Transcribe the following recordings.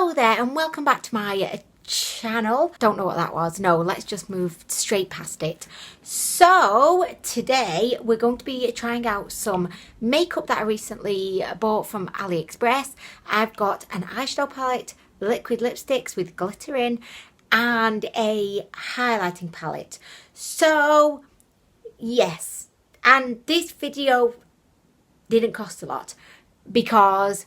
Hello there and welcome back to my channel. Don't know what that was. No, let's just move straight past it. So today we're going to be trying out some makeup that I recently bought from Aliexpress. I've got an eyeshadow palette, liquid lipsticks with glitter in, and a highlighting palette. So yes, and this video didn't cost a lot because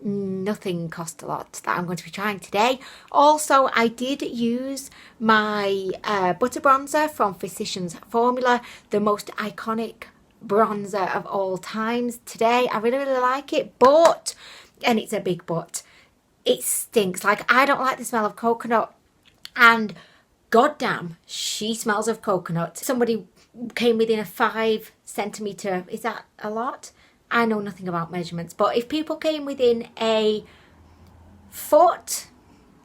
nothing cost a lot that I'm going to be trying today. Also, I did use my butter bronzer from Physicians Formula, the most iconic bronzer of all times. Today I really like it, but, and it's a big but, it stinks. Like, I don't like the smell of coconut, and goddamn, she smells of coconut. Somebody came within a 5 centimetre, is that a lot? I know nothing about measurements, but if people came within a foot,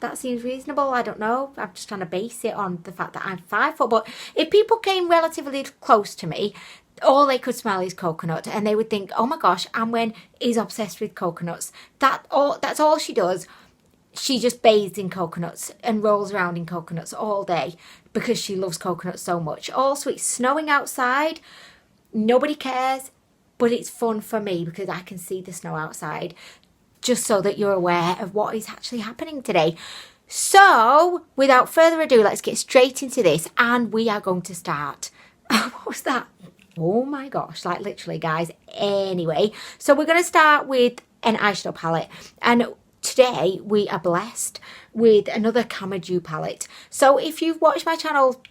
that seems reasonable. I don't know. I'm just trying to base it on the fact that I'm 5 foot. But if people came relatively close to me, all they could smell is coconut, and they would think, oh my gosh, Anwen is obsessed with coconuts. That's all she does. She just bathes in coconuts and rolls around in coconuts all day because she loves coconuts so much. Also, it's snowing outside. Nobody cares. But it's fun for me because I can see the snow outside, just so that you're aware of what is actually happening today. So, without further ado, let's get straight into this, and we are going to start. What was that? Oh my gosh, like literally, guys. Anyway, so we're going to start with an eyeshadow palette, and today we are blessed with another CmaaDu palette. So if you've watched my channel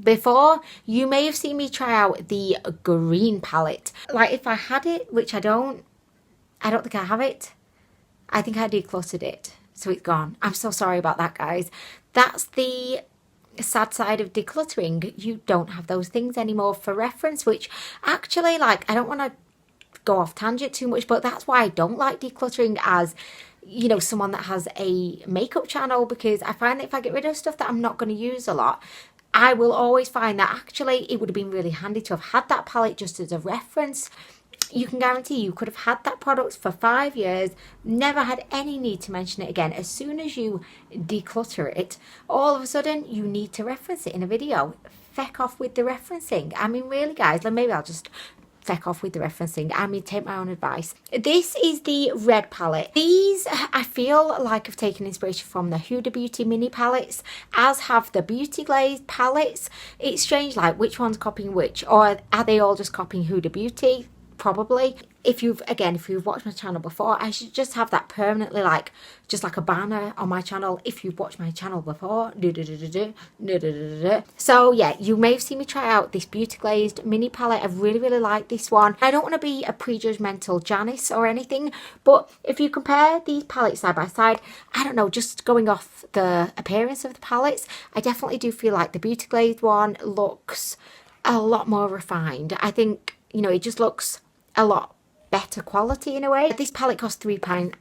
before, you may have seen me try out the green palette. Like, if I had it, which I don't think I have it. I think I decluttered it, so it's gone. I'm so sorry about that, guys. That's the sad side of decluttering. You don't have those things anymore for reference, which actually, like, I don't want to go off tangent too much, but that's why I don't like decluttering as, you know, someone that has a makeup channel, because I find that if I get rid of stuff that I'm not going to use a lot, I will always find that actually it would have been really handy to have had that palette just as a reference. You can guarantee you could have had that product for 5 years, never had any need to mention it again. As soon as you declutter it, all of a sudden you need to reference it in a video. Feck off with the referencing. I mean, really, guys, then maybe I'll just feck off with the referencing. I mean, take my own advice. This is the red palette. These, I feel like I've taken inspiration from the Huda Beauty mini palettes, as have the Beauty Glazed palettes. It's strange, like, which one's copying which, or are they all just copying Huda Beauty? Probably. If you've watched my channel before, I should just have that permanently, like, just like a banner on my channel. If you've watched my channel before, so yeah, you may have seen me try out this Beauty Glazed mini palette. I really like this one. I don't want to be a prejudgmental Janice or anything, but if you compare these palettes side by side, I don't know, just going off the appearance of the palettes, I definitely do feel like the Beauty Glazed one looks a lot more refined. I think, you know, it just looks a lot better quality in a way. This palette cost £3.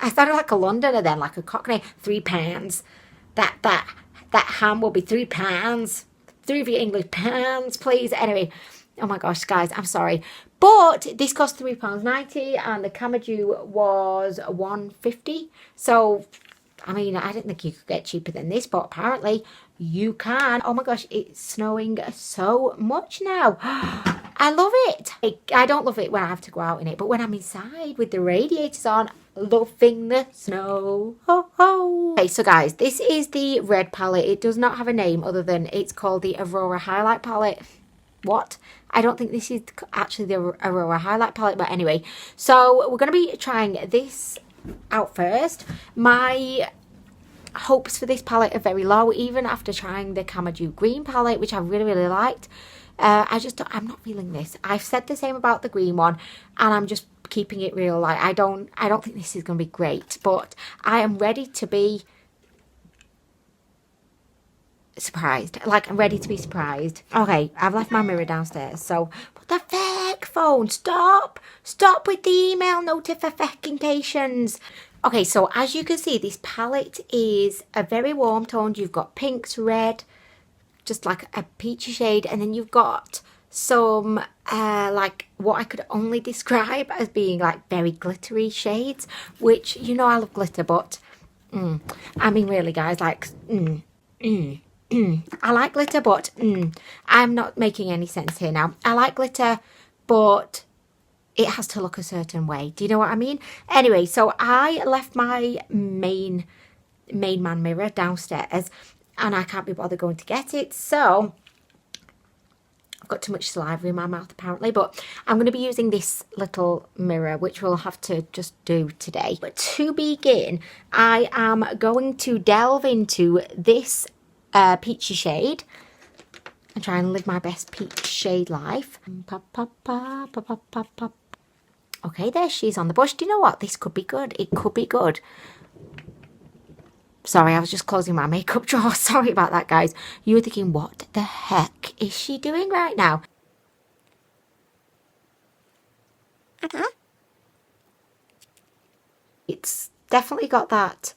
I sounded like a Londoner then, like a Cockney. £3. That ham will be £3. 3 of your English pounds, please. Anyway, oh my gosh, guys, I'm sorry, but this cost £3.90 and the CmaaDu was £1.50. So I mean, I didn't think you could get cheaper than this, but apparently you can. Oh my gosh, it's snowing so much now. I love it. I don't love it when I have to go out in it, but when I'm inside with the radiators on, loving the snow. Ho ho. Okay, so guys, this is the red palette. It does not have a name other than it's called the Aurora Highlight Palette. What? I don't think this is actually the Aurora Highlight Palette, but anyway. So we're going to be trying this out first. My hopes for this palette are very low, even after trying the CmaaDu green palette, which I really liked. I'm not feeling this. I've said the same about the green one, and I'm just keeping it real. Like, I don't think this is going to be great, but I am ready to be surprised. Like, I'm ready to be surprised. Okay, I've left my mirror downstairs, so what the feck, phone? Stop with the email notifications. Okay, so as you can see, this palette is a very warm toned. You've got pinks, red, just like a peachy shade, and then you've got some like what I could only describe as being like very glittery shades, which, you know, I love glitter, but I mean really guys, like I like glitter, but I'm not making any sense here now. I like glitter, but it has to look a certain way. Do you know what I mean? Anyway, so I left my main man mirror downstairs and I can't be bothered going to get it, so I've got too much saliva in my mouth apparently, but I'm going to be using this little mirror, which we'll have to just do today. But to begin, I am going to delve into this peachy shade and try and live my best peach shade life. Pop, pop, pop, pop, pop, pop, pop. Okay, there she is on the brush. Do you know what? This could be good. It could be good. Sorry, I was just closing my makeup drawer. Sorry about that, guys. You were thinking, what the heck is she doing right now? Okay. It's definitely got that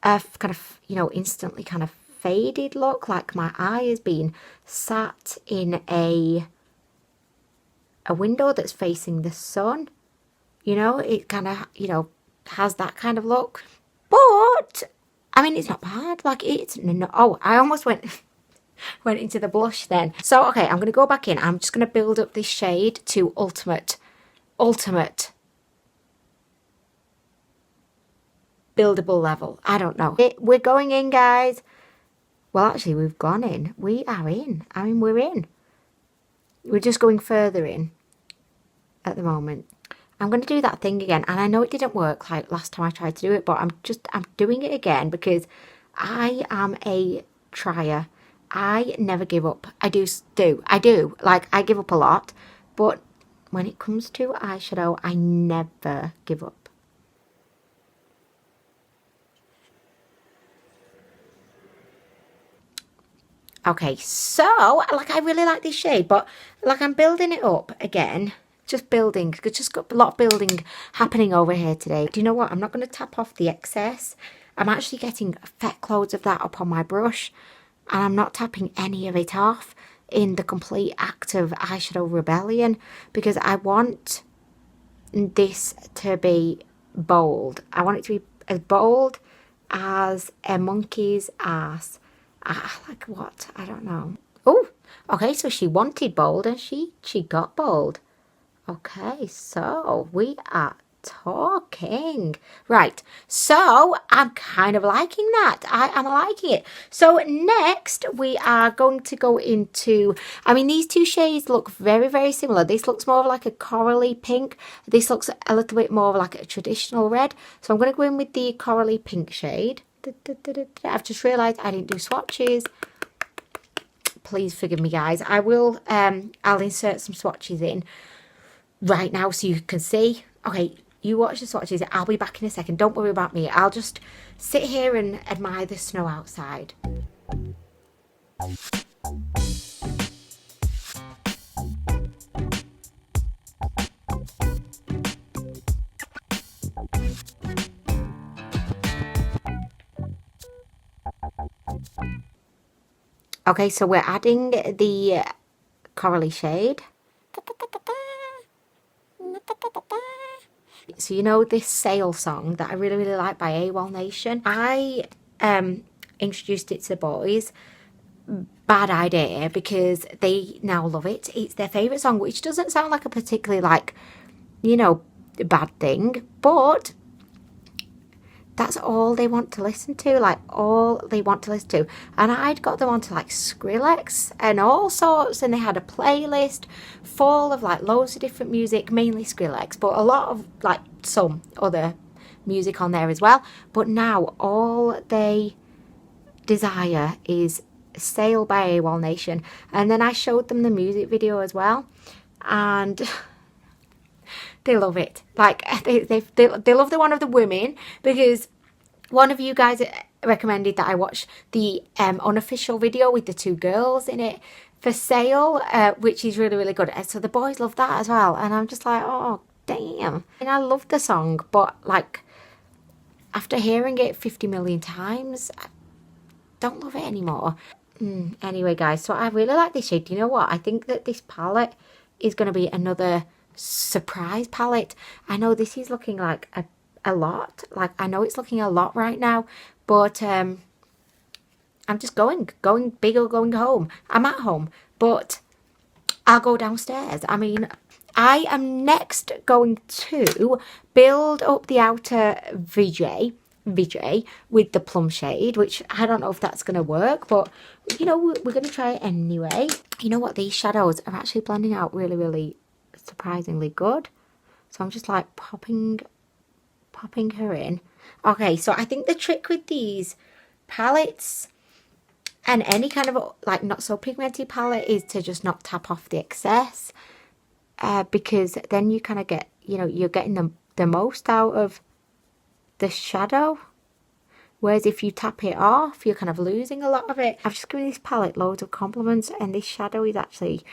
kind of, you know, instantly kind of faded look, like my eye has been sat in a window that's facing the sun. You know, it kind of, you know, has that kind of look. But I mean, it's not bad. Like, it's no. Oh, I almost went into the blush then. So okay, I'm gonna go back in. I'm just gonna build up this shade to ultimate buildable level. I don't know. We're going in, guys. Well, actually, we've gone in. We are in. I mean, we're in. We're just going further in at the moment. I'm going to do that thing again, and I know it didn't work like last time I tried to do it, but I'm doing it again because I am a trier. I never give up. I do. Like, I give up a lot, but when it comes to eyeshadow, I never give up. Okay, so, like, I really like this shade, but, like, I'm building it up again. Just building. It's just got a lot of building happening over here today. Do you know what? I'm not going to tap off the excess. I'm actually getting feck loads of that up on my brush, and I'm not tapping any of it off in the complete act of eyeshadow rebellion, because I want this to be bold. I want it to be as bold as a monkey's ass. Like what? I don't know. Oh, okay, so she wanted bold and she got bold. Okay, so we are talking. Right, so I'm kind of liking that. I am liking it. So next we are going to go into, I mean, these two shades look very, very similar. This looks more of like a corally pink. This looks a little bit more of like a traditional red. So I'm going to go in with the corally pink shade. I've just realised I didn't do swatches. Please forgive me, guys. I will, I'll insert some swatches in right now so you can see. Okay, you watch the swatches. I'll be back in a second. Don't worry about me. I'll just sit here and admire the snow outside. Okay, so we're adding the corally shade. So you know this Sail song that I really, really like by AURORA? I introduced it to the boys. Bad idea, because they now love it. It's their favourite song, which doesn't sound like a particularly, like, you know, bad thing, but that's all they want to listen to, like all they want to listen to. And I'd got them onto like Skrillex and all sorts, and they had a playlist full of like loads of different music, mainly Skrillex, but a lot of like some other music on there as well. But now all they desire is Sail by AURORA. And then I showed them the music video as well, and they love it. Like, they love the one of the women, because one of you guys recommended that I watch the unofficial video with the two girls in it for Sail, which is really, really good. And so the boys love that as well. And I'm just like, oh, damn. And I love the song, but like, after hearing it 50 million times, I don't love it anymore. Anyway, guys, so I really like this shade. Do you know what? I think that this palette is going to be another surprise palette. I know this is looking like a lot. Like, I know it's looking a lot right now, but I'm just going big or going home. I'm at home, but I'll go downstairs. I mean, I am next going to build up the outer VJ with the plum shade, which I don't know if that's going to work, but you know, we're going to try it anyway. You know what? These shadows are actually blending out really, really surprisingly good. So I'm just like popping her in. Okay, so I think the trick with these palettes and any kind of like not so pigmented palette is to just not tap off the excess, because then you kind of get, you know, you're getting the most out of the shadow, whereas if you tap it off, you're kind of losing a lot of it. I've just given this palette loads of compliments, and this shadow is actually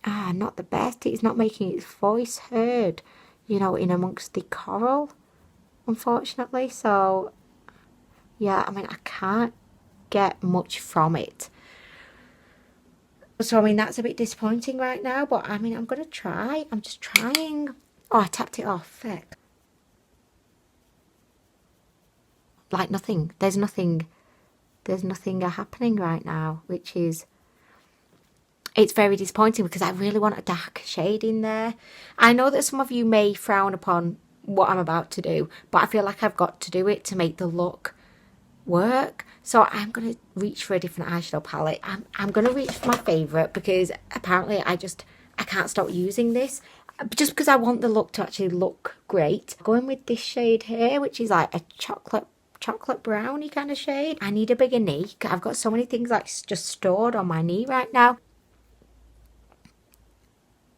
not the best. It's not making its voice heard, you know, in amongst the coral, unfortunately. So yeah, I mean, I can't get much from it. So I mean, that's a bit disappointing right now, but I mean, I'm gonna try. I'm just trying. Oh, I tapped it off. Heck. Like nothing. There's nothing happening right now, which is, it's very disappointing because I really want a dark shade in there. I know that some of you may frown upon what I'm about to do, but I feel like I've got to do it to make the look work. So I'm going to reach for a different eyeshadow palette. I'm going to reach for my favourite, because apparently I can't stop using this just because I want the look to actually look great. Going with this shade here, which is like a chocolate brownie kind of shade. I need a bigger knee. I've got so many things like just stored on my knee right now.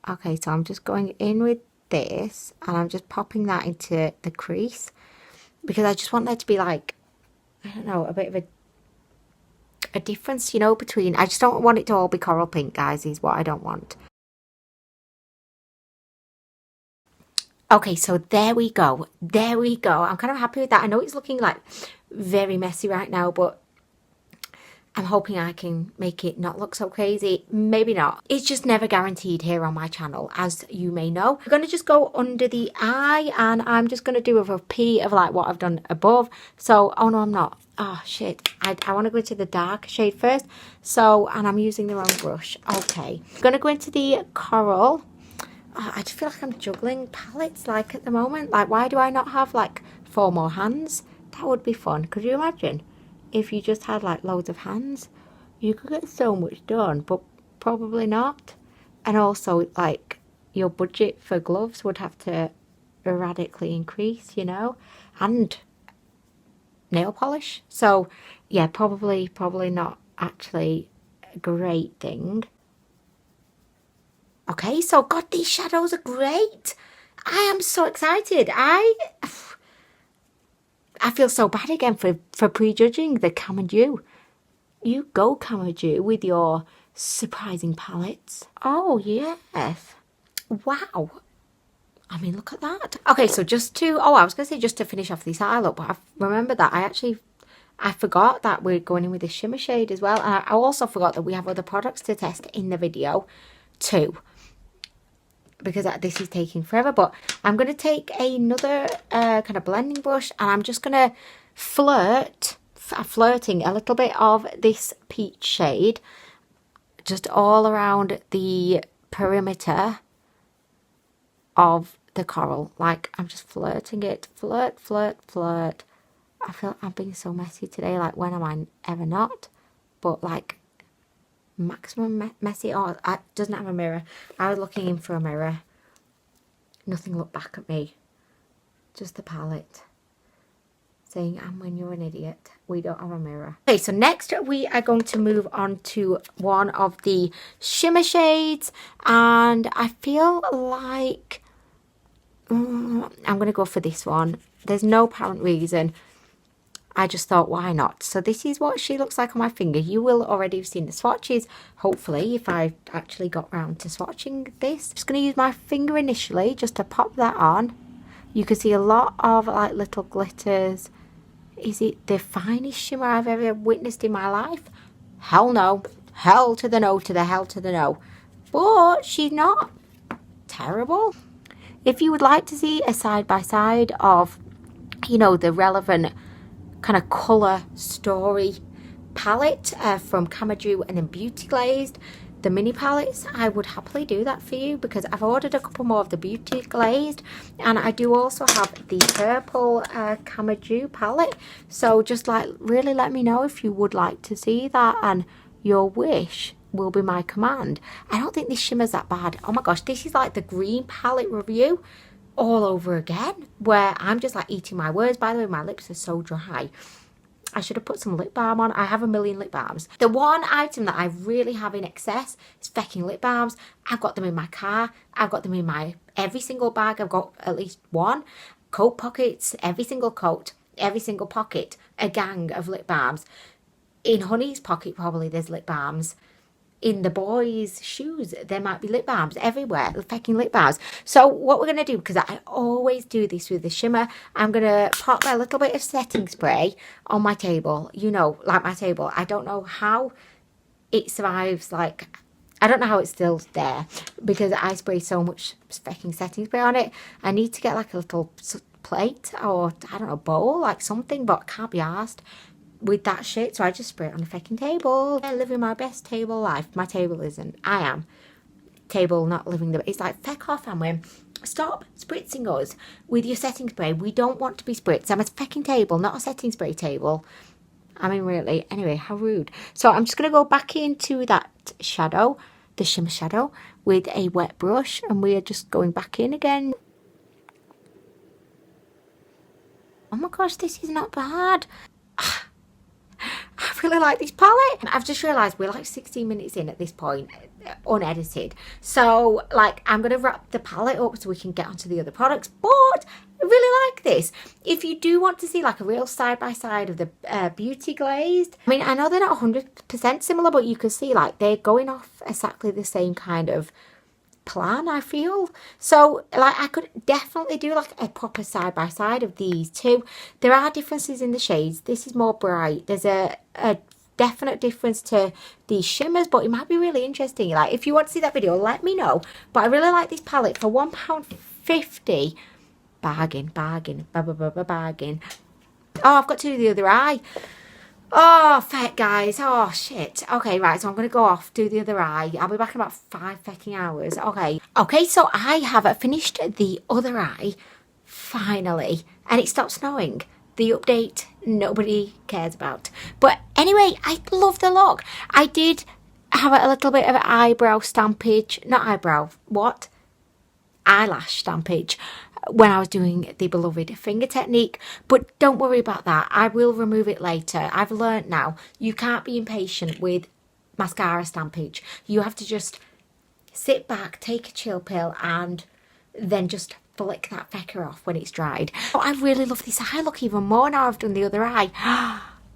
Okay, so I'm just going in with this and I'm just popping that into the crease, because I just want there to be like, I don't know, a bit of a difference, you know, between, I just don't want it to all be coral pink, guys, is what I don't want. Okay, so there we go. I'm kind of happy with that. I know it's looking like very messy right now, but I'm hoping I can make it not look so crazy. Maybe not. It's just never guaranteed here on my channel, as you may know. I'm going to just go under the eye, and I'm just going to do a repeat of like what I've done above. So, oh no, I'm not. Oh shit. I want to go into the dark shade first. So, and I'm using the wrong brush. Okay. I'm going to go into the coral. Oh, I just feel like I'm juggling palettes like at the moment. Like, why do I not have like 4 more hands? That would be fun. Could you imagine? If you just had like loads of hands, you could get so much done, but probably not. And also, like, your budget for gloves would have to radically increase, you know, and nail polish. So yeah, probably not actually a great thing. Okay, so God, these shadows are great. I am so excited. I feel so bad again for prejudging the CmaaDu. You go, CmaaDu, with your surprising palettes. Oh, yes. Wow. I mean, look at that. Okay, so just to, I was going to say just to finish off this eye look, but I remember that I forgot that we're going in with this shimmer shade as well. And I also forgot that we have other products to test in the video too, because this is taking forever. But I'm going to take another kind of blending brush, and I'm just going to flirting a little bit of this peach shade just all around the perimeter of the coral. Like, I'm just flirting it. Flirt. I feel I'm being so messy today. Like, when am I ever not? But like, maximum messy. Oh, it doesn't have a mirror. I was looking in for a mirror. Nothing looked back at me. Just the palette saying, Anwen, you're an idiot. We don't have a mirror. Okay, so next we are going to move on to one of the shimmer shades, and I feel like I'm going to go for this one. There's no apparent reason. I just thought, why not? So this is what she looks like on my finger. You will already have seen the swatches, hopefully, if I actually got round to swatching this. Just going to use my finger initially just to pop that on. You can see a lot of like little glitters. Is it the finest shimmer I've ever witnessed in my life? hell no. Hell to the no, to the hell to the no. But she's not terrible. If you would like to see a side-by-side of, you know, the relevant kind of colour story palette from CmaaDu and then Beauty Glazed, the mini palettes, I would happily do that for you, because I've ordered a couple more of the Beauty Glazed, and I do also have the purple CmaaDu palette. So just like really let me know if you would like to see that, and your wish will be my command. I don't think this shimmer's that bad. Oh my gosh, this is like the green palette review all over again, where I'm just like eating my words. By the way, my lips are so dry. I should have put some lip balm on. I have a million lip balms. The one item that I really have in excess is fecking lip balms. I've got them in my car. I've got them in my every single bag. I've got at least one. Coat pockets, every single coat, every single pocket, a gang of lip balms. In Honey's pocket probably there's lip balms. In the boys' shoes there might be lip balms everywhere, fecking lip balms. So what we're going to do, because I always do this with the shimmer, I'm going to pop a little bit of setting spray on my table. You know, like my table, I don't know how it survives, like I don't know how it's still there, because I spray so much fecking setting spray on it. I need to get like a little plate or I don't know, bowl, like something, but I can't be arsed with that shit, so I just spray it on the fucking table. I'm living my best table life. My table isn't. I am. Table not living the... It's like, feck off, Anwen. Stop spritzing us with your setting spray. We don't want to be spritzed. I'm a fucking table, not a setting spray table. I mean, really. Anyway, how rude. So I'm just going to go back into that shadow, the shimmer shadow, with a wet brush, and we are just going back in again. Oh my gosh, this is not bad. I really like this palette. I've just realised we're like 16 minutes in at this point, unedited. So like I'm going to wrap the palette up so we can get onto the other products. But I really like this. If you do want to see like a real side-by-side of the Beauty Glazed. I mean, I know they're not 100% similar, but you can see like they're going off exactly the same kind of plan, I feel. So like I could definitely do like a proper side-by-side of these two. There are differences in the shades. This is more bright. There's a definite difference to these shimmers, but it might be really interesting. Like if you want to see that video, let me know. But I really like this palette for £1.50. Bargain. Oh, I've got to do the other eye. Oh, feck, guys. Oh, shit. Okay, right. So I'm going to go off, do the other eye. I'll be back in about 5 fecking hours. Okay. Okay, so I have finished the other eye, finally. And it stopped snowing. The update nobody cares about. But anyway, I love the look. I did have a little bit of eyebrow stampage. Not eyebrow. What? Eyelash stampage when I was doing the beloved finger technique, but don't worry about that. I will remove it later. I've learnt now you can't be impatient with mascara stampage. You have to just sit back, take a chill pill, and then just flick that fecker off when it's dried. Oh, I really love this eye look even more now I've done the other eye.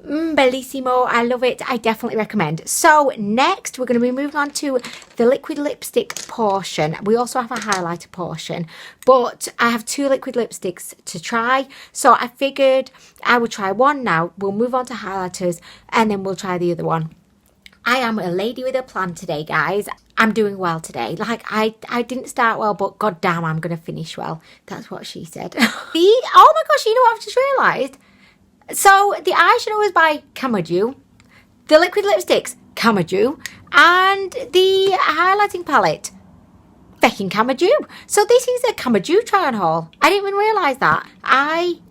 Bellissimo. I love it. I definitely recommend. So next we're going to be moving on to the liquid lipstick portion. We also have a highlighter portion, but I have 2 liquid lipsticks to try, so I figured I would try one now. We'll move on to highlighters and then we'll try the other one. I am a lady with a plan today, guys. I'm doing well today. Like I didn't start well, but goddamn, I'm going to finish well. That's what she said. Oh my gosh, you know what I've just realised? So the eyeshadow is by CmaaDu, the liquid lipsticks, CmaaDu, and the highlighting palette, fecking CmaaDu. So this is a CmaaDu try on haul. I didn't even realise that. I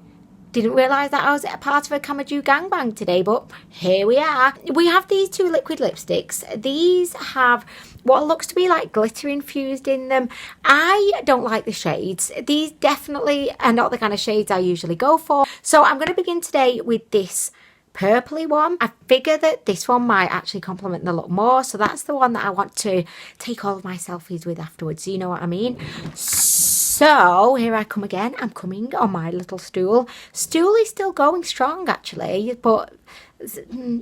didn't realise that I was a part of a CmaaDu gangbang today, but here we are. We have these 2 liquid lipsticks. These have what looks to be like glitter infused in them. I don't like the shades. These definitely are not the kind of shades I usually go for. So I'm going to begin today with this purpley one. I figure that this one might actually complement the look more, so that's the one that I want to take all of my selfies with afterwards. You know what I mean? So here I come again. I'm coming on my little stool. Stool is still going strong actually, but it's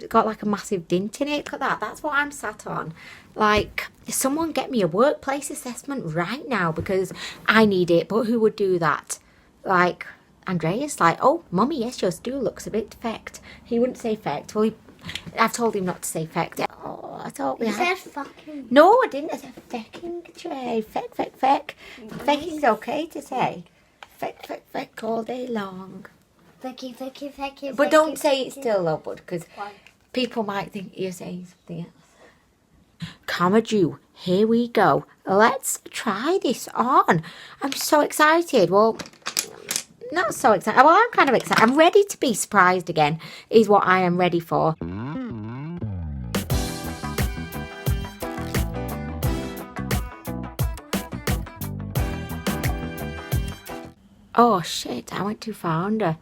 got like a massive dint in it. Look at that. That's what I'm sat on. Like, someone get me a workplace assessment right now, because I need it. But who would do that? Like Andreas, like, oh mummy, yes, your stool looks a bit fecked. He wouldn't say fecked. Well, I've told him not to say fecked. I thought we You had. said fucking. No, I didn't. I said fecking, Trey. Feck. Fecking's okay to say. Feck all day long. Fecky. But don't say it still, though, bud, because people might think you're saying something else. CmaaDu, here we go. Let's try this on. I'm so excited. Well, not so excited. Well, I'm kind of excited. I'm ready to be surprised again, is what I am ready for. Oh, shit, I went too far under.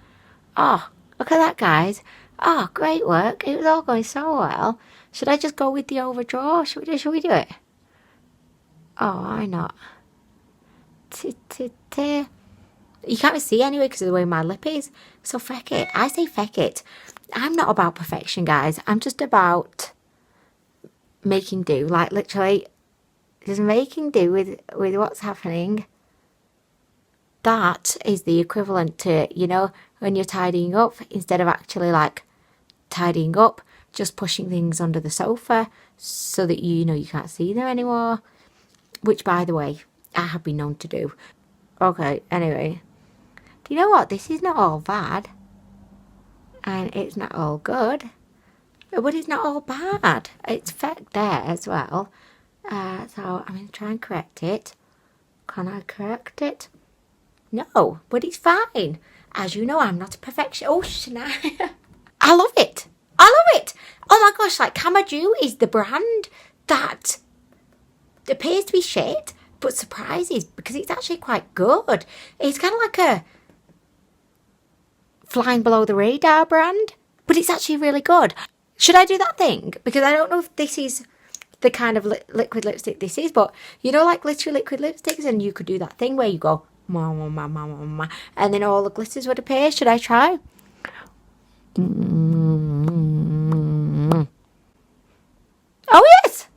Oh, look at that, guys. Oh, great work. It was all going so well. Should I just go with the overdraw? Should we do it? Oh, why not? You can't see anyway because of the way my lip is. So feck it. I say feck it. I'm not about perfection, guys. I'm just about making do. Like, literally, just making do with what's happening. That is the equivalent to, you know, when you're tidying up, instead of actually like tidying up, just pushing things under the sofa so that you know you can't see them anymore. Which, by the way, I have been known to do. Okay, anyway. Do you know what? This is not all bad. And it's not all good. But it's not all bad. It's feck there as well. So I'm going to try and correct it. Can I correct it? No, but it's fine. As you know, I'm not a perfectionist. Oh, Shania. I love it. I love it. Oh my gosh, like CmaaDu is the brand that appears to be shit, but surprises because it's actually quite good. It's kind of like a flying below the radar brand, but it's actually really good. Should I do that thing? Because I don't know if this is the kind of liquid lipstick this is, but you know, like literally liquid lipsticks, and you could do that thing where you go, and then all the glitters would appear. Should I try? Oh yes!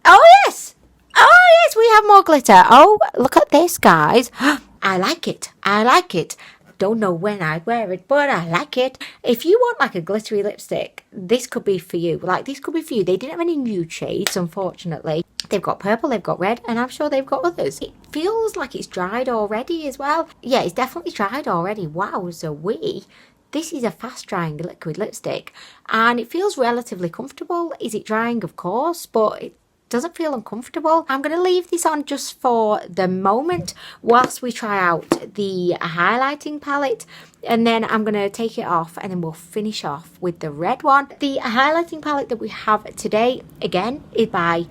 Oh yes! Oh yes, we have more glitter. Oh, look at this, guys. I like it. I like it. Don't know when I'd wear it, but I like it. If you want like a glittery lipstick, this could be for you. Like, this could be for you. They didn't have any nude shades, unfortunately. They've got purple, they've got red, and I'm sure they've got others. It feels like it's dried already as well. Yeah, it's definitely dried already. Wowza-wee. This is a fast drying liquid lipstick, and it feels relatively comfortable. Is it drying? Of course, but it doesn't feel uncomfortable. I'm going to leave this on just for the moment whilst we try out the highlighting palette, and then I'm going to take it off and then we'll finish off with the red one. The highlighting palette that we have today, again, is by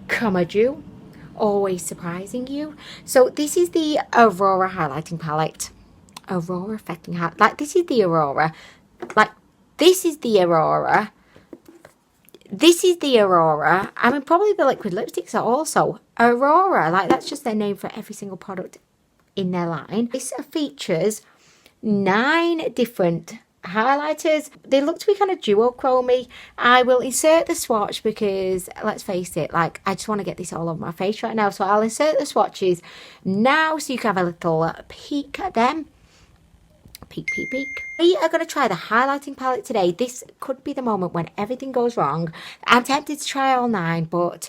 CmaaDu, always surprising you. So this is the Aurora highlighting palette. Aurora affecting highlight. Like, this is the Aurora. Like, this is the Aurora. This is the Aurora. I mean, probably the liquid lipsticks are also Aurora. Like, that's just their name for every single product in their line. This features 9 different highlighters. They look to be kind of duochrome-y. I will insert the swatch because, let's face it, like, I just want to get this all over my face right now. So I'll insert the swatches now so you can have a little peek at them. Peek. We are going to try the highlighting palette today. This could be the moment when everything goes wrong. I'm tempted to try all 9, but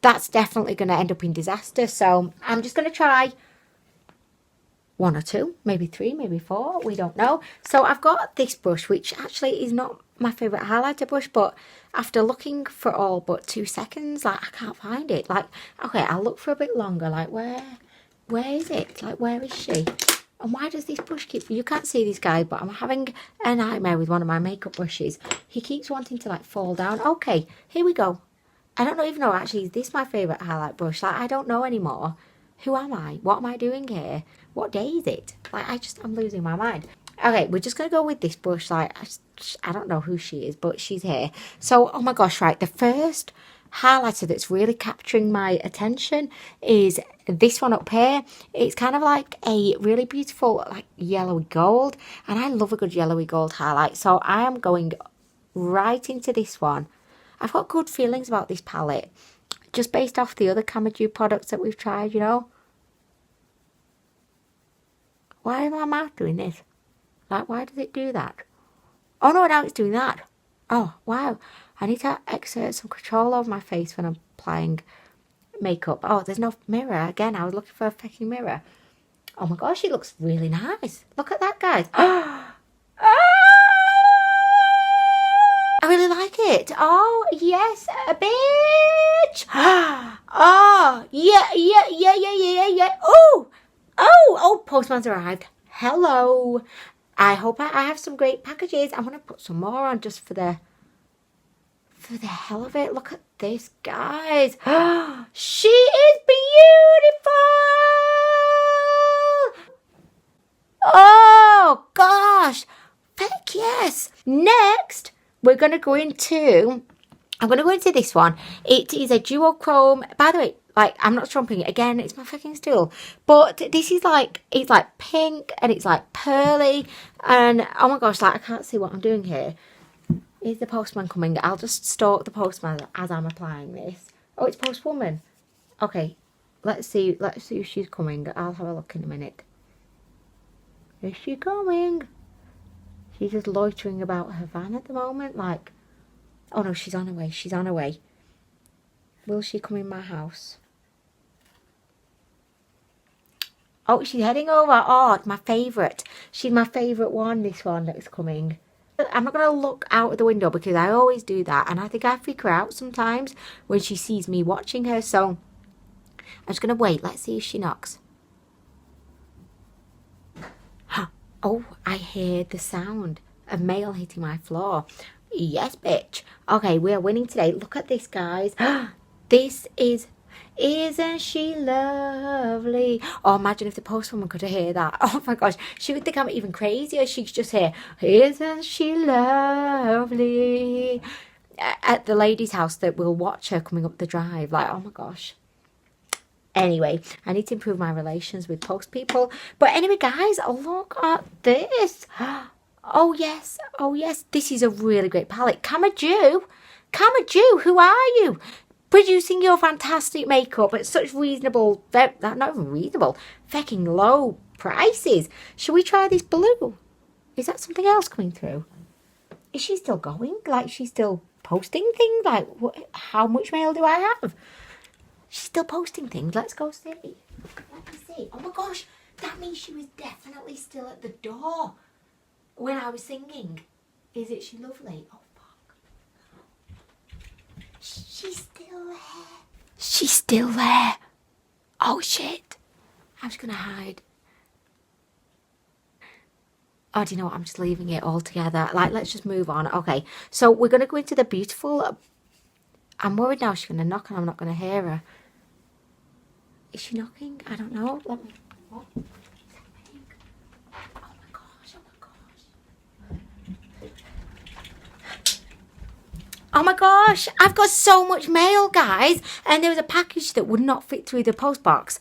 that's definitely going to end up in disaster. So I'm just going to try 1 or 2, maybe 3, maybe 4. We don't know. So I've got this brush, which actually is not my favourite highlighter brush, but after looking for all but 2 seconds, like, I can't find it. Like, okay, I'll look for a bit longer. Like, where is it? Like, where is she? And why does this brush keep... You can't see this guy, but I'm having a nightmare with one of my makeup brushes. He keeps wanting to, like, fall down. Okay, here we go. I don't even know, actually, is this my favourite highlight brush? Like, I don't know anymore. Who am I? What am I doing here? What day is it? Like, I'm losing my mind. Okay, we're just going to go with this brush. Like, I don't know who she is, but she's here. So, oh my gosh, right. The first highlighter that's really capturing my attention is this one up here. It's kind of like a really beautiful, like, yellowy gold, and I love a good yellowy gold highlight, so I am going right into this one. I've got good feelings about this palette, just based off the other CmaaDu products that we've tried, you know. Why is my mouth doing this? Like, why does it do that? Oh no, now it's doing that. Oh, wow. I need to exert some control over my face when I'm applying makeup. Oh, there's no mirror. Again, I was looking for a fucking mirror. Oh my gosh, it looks really nice. Look at that, guys. I really like it. Oh, yes, a bitch. Oh, yeah. Oh, postman's arrived. Hello. I hope I have some great packages. I'm going to put some more on just for the hell of it. Look at this, guys. She is beautiful. Oh, gosh. Heck yes. Next, I'm going to go into this one. It is a duochrome. By the way, like, I'm not trumping it again. It's my fucking stool. But this is like, it's like pink and it's like pearly. And oh my gosh, like, I can't see what I'm doing here. Is the postman coming? I'll just stalk the postman as I'm applying this. Oh, it's postwoman. Okay, let's see if she's coming. I'll have a look in a minute. Is she coming? She's just loitering about her van at the moment, like, oh no, she's on her way. She's on her way. Will she come in my house? Oh, she's heading over. Oh, it's my favourite. She's my favourite one, this one that's coming. I'm not going to look out of the window because I always do that. And I think I freak her out sometimes when she sees me watching her. So I'm just going to wait. Let's see if she knocks. Oh, I hear the sound of mail hitting my floor. Yes, bitch. Okay, we are winning today. Look at this, guys. This is... Isn't she lovely? Oh, imagine if the postwoman could hear that. Oh my gosh, she would think I'm even crazier. She'd just hear, isn't she lovely? At the lady's house that will watch her coming up the drive. Like, oh my gosh. Anyway, I need to improve my relations with post people. But anyway, guys, look at this. Oh yes, this is a really great palette. CmaaDu, who are you? Producing your fantastic makeup at such reasonable, not even reasonable, fucking low prices. Should we try this blue? Is that something else coming through? Is she still going? Like, she's still posting things? Like, how much mail do I have? She's still posting things. Let's go see. Let me see. Oh my gosh, that means she was definitely still at the door when I was singing. Is it she lovely? Oh, fuck. She's still there. She's still there. Oh, shit. I'm just going to hide. Oh, do you know what? I'm just leaving it all together. Like, let's just move on. Okay, so we're going to go into the beautiful... I'm worried now she's going to knock and I'm not going to hear her. Is she knocking? I don't know. Let me... What? Is that pink? Oh my gosh, oh my gosh, I've got so much mail, guys. And there was a package that would not fit through the post box.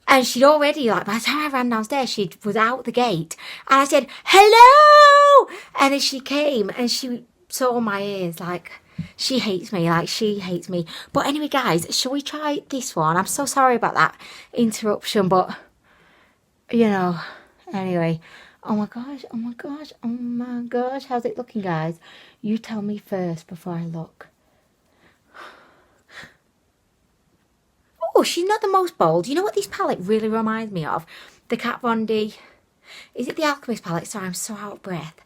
And she'd already, like, by the time I ran downstairs, she was out the gate. And I said, hello! And then she came and she saw my ears, like... She hates me, like, she hates me. But anyway, guys, shall we try this one? I'm so sorry about that interruption, but, you know, anyway. Oh my gosh, how's it looking, guys? You tell me first before I look. Oh, she's not the most bold. You know what this palette really reminds me of? The Kat Von D. Is it the Alchemist palette? Sorry, I'm so out of breath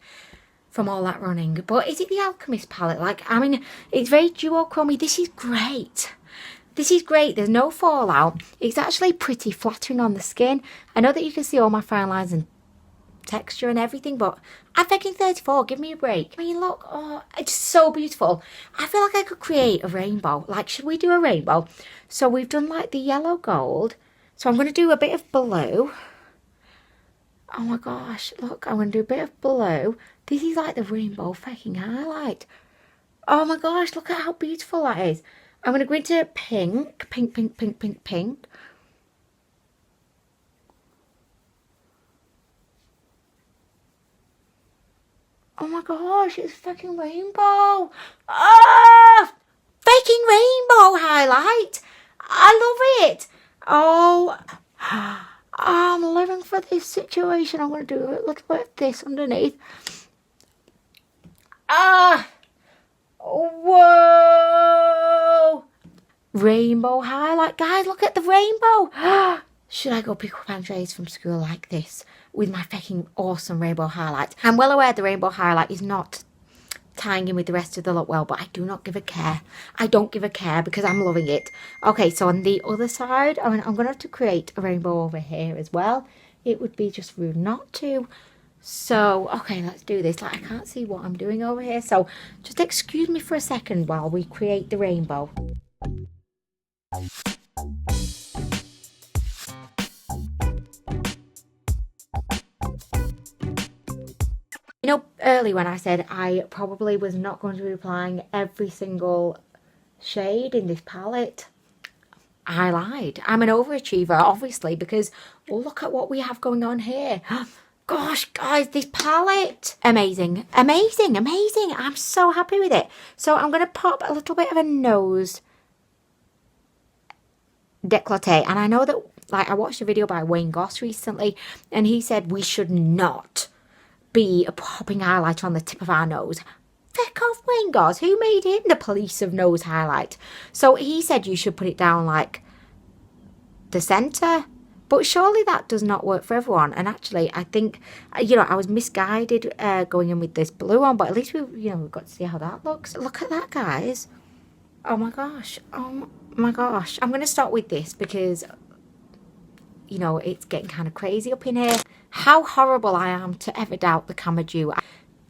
from all that running. But is it the Alchemist palette? Like, I mean, it's very duochrome-y. This is great. This is great. There's no fallout. It's actually pretty flattering on the skin. I know that you can see all my fine lines and texture and everything, but I'm fucking 34. Give me a break. I mean, look. Oh, it's so beautiful. I feel like I could create a rainbow. Like, should we do a rainbow? So we've done, like, the yellow gold. So I'm going to do a bit of blue. Oh my gosh, look, I'm going to do a bit of blue. This is like the rainbow fucking highlight. Oh my gosh, look at how beautiful that is. I'm going to go into pink. Oh my gosh, it's fucking rainbow. Ah! Fucking rainbow highlight. I love it. Oh... I'm living for this situation. I'm going to do a little bit of this underneath. Ah! Whoa! Rainbow highlight. Guys, look at the rainbow. Should I go pick up Andres from school like this with my fucking awesome rainbow highlight? I'm well aware the rainbow highlight is not tying in with the rest of the look well, but I do not give a care. I don't give a care because I'm loving it. Okay, so on the other side, I'm going to have to create a rainbow over here as well. It would be just rude not to. So, okay, let's do this. Like, I can't see what I'm doing over here, so just excuse me for a second while we create the rainbow. You know, early when I said I probably was not going to be applying every single shade in this palette, I lied. I'm an overachiever, obviously, because look at what we have going on here. Gosh, guys, this palette. Amazing, amazing, amazing. I'm so happy with it. So I'm going to pop a little bit of a nose décolleté. And I know that, like, I watched a video by Wayne Goss recently, and he said we should not be popping highlight on the tip of our nose. Feck off, Wayne Goss. Who made him the police of nose highlight? So he said you should put it down like the centre. But surely that does not work for everyone. And actually, I think, you know, I was misguided going in with this blue on, but at least we've got to see how that looks. Look at that, guys. Oh my gosh. Oh my gosh. I'm going to start with this because, you know, it's getting kind of crazy up in here. How horrible I am to ever doubt the CmaaDu.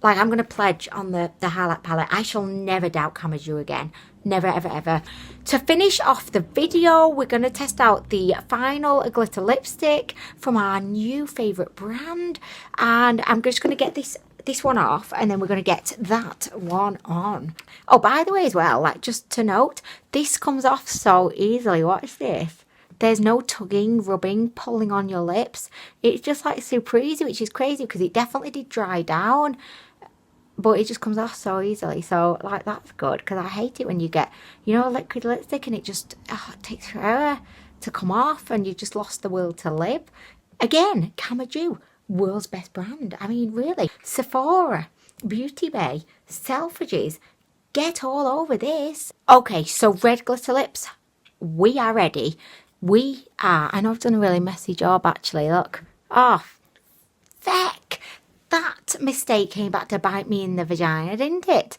Like, I'm going to pledge on the highlight palette, I shall never doubt CmaaDu again. Never, ever, ever. To finish off the video, we're going to test out the final glitter lipstick from our new favourite brand. And I'm just going to get this one off, and then we're going to get that one on. Oh, by the way as well, like, just to note, this comes off so easily. Watch this. There's no tugging, rubbing, pulling on your lips. It's just like super easy, which is crazy because it definitely did dry down. But it just comes off so easily. So, like, that's good. Because I hate it when you get, you know, liquid lipstick and it just it takes forever to come off and you just lost the will to live. Again, CmaaDu, world's best brand. I mean, really. Sephora, Beauty Bay, Selfridges, get all over this. Okay, so red glitter lips, we are ready. We are. I know I've done a really messy job, actually. Look. Oh, feck. That mistake came back to bite me in the vagina, didn't it?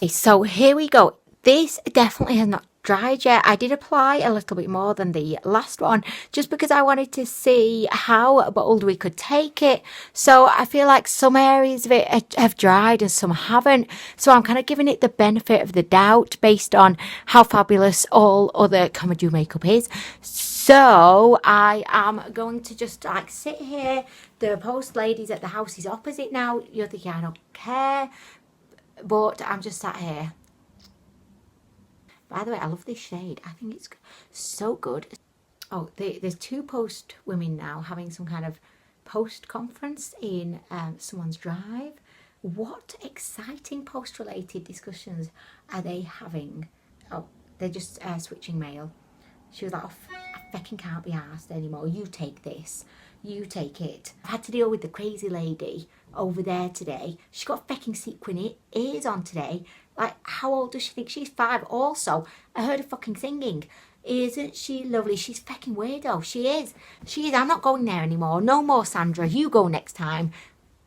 So here we go. This definitely has not dried yet. I did apply a little bit more than the last one just because I wanted to see how bold we could take it. So I feel like some areas of it have dried and some haven't. So I'm kind of giving it the benefit of the doubt based on how fabulous all other CmaaDu makeup is. So I am going to just like sit here. The post ladies at the house is opposite now. You're thinking I don't care. But I'm just sat here. By the way, I love this shade. I think it's so good. Oh, there's two post women now having some kind of post conference in someone's drive. What exciting post related discussions are they having? Oh, they're just switching mail. She was like, oh, I fucking can't be arsed anymore. You take this. You take it. I've had to deal with the crazy lady over there today. She got fucking sequin ears on today. Like, how old does she think? She's 5. Also, I heard her fucking singing. Isn't she lovely? She's fucking weirdo. She is. She is. I'm not going there anymore. No more, Sandra. You go next time.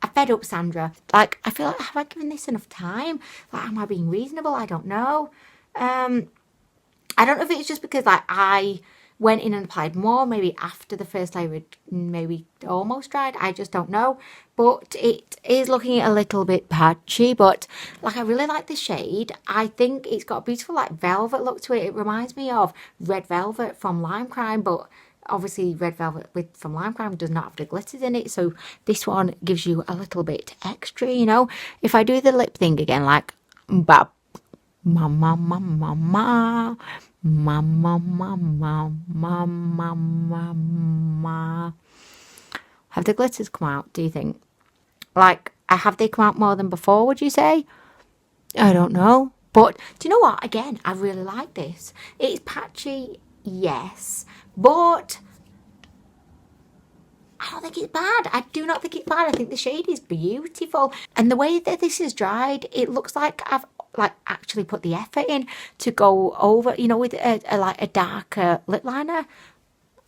I fed up, Sandra. Like, I feel like, have I given this enough time? Like, am I being reasonable? I don't know. I don't know if it's just because, like, I went in and applied more, maybe after the first layer had maybe almost dried. I just don't know. But it is looking a little bit patchy. But, like, I really like the shade. I think it's got a beautiful, like, velvet look to it. It reminds me of Red Velvet from Lime Crime. But obviously, Red Velvet from Lime Crime does not have the glitters in it. So this one gives you a little bit extra, you know. If I do the lip thing again, like, bop. Ma ma ma ma ma ma ma ma ma ma ma ma ma. Have the glitters come out, do you think? Like, have they come out more than before, would you say? I don't know. But do you know what? Again, I really like this. It's patchy, yes. But I don't think it's bad. I do not think it's bad. I think the shade is beautiful. And the way that this is dried, it looks like I've actually put the effort in to go over, you know, with a darker lip liner.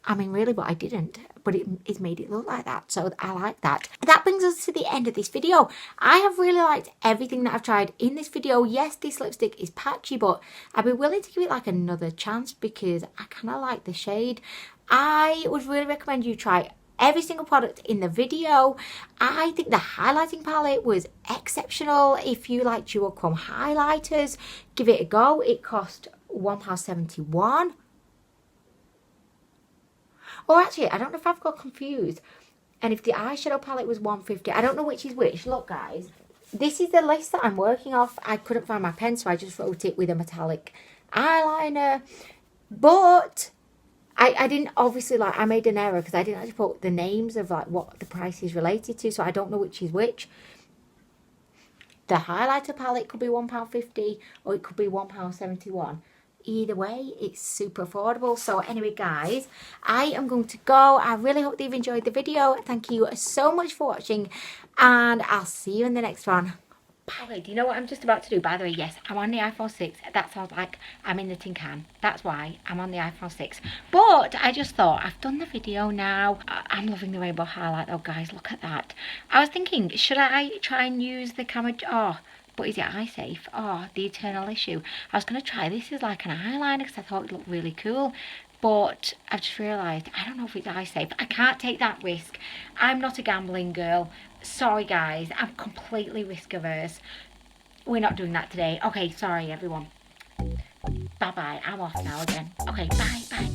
I mean, really, but I didn't. But it's made it look like that. So I like that. That brings us to the end of this video. I have really liked everything that I've tried in this video. Yes, this lipstick is patchy, but I'd be willing to give it like another chance because I kind of like the shade. I would really recommend you try every single product in the video. I think the highlighting palette was exceptional. If you like duochrome highlighters, give it a go. It cost £1.71. Or actually, I don't know if I've got confused. And if the eyeshadow palette was £1.50, I don't know which is which. Look, guys, this is the list that I'm working off. I couldn't find my pen, so I just wrote it with a metallic eyeliner. But I didn't, obviously, like, I made an error because I didn't actually put the names of, like, what the price is related to. So I don't know which is which. The highlighter palette could be £1.50 or it could be £1.71. Either way, it's super affordable. So anyway, guys, I am going to go. I really hope that you've enjoyed the video. Thank you so much for watching, and I'll see you in the next one. Bye. Okay, do you know what I'm just about to do? By the way, yes, I'm on the iPhone 6. That sounds like I'm in the tin can. That's why I'm on the iPhone 6. But I just thought, I've done the video now. I'm loving the rainbow highlight though, guys. Look at that. I was thinking, should I try and use the camera? Oh, but is it eye safe? Oh, the eternal issue. I was going to try this as like an eyeliner because I thought it looked really cool. But I've just realised, I don't know if it's eye safe. I can't take that risk. I'm not a gambling girl. Sorry, guys. I'm completely risk averse. We're not doing that today. Okay, sorry, everyone. Bye-bye. I'm off now again. Okay, bye, bye.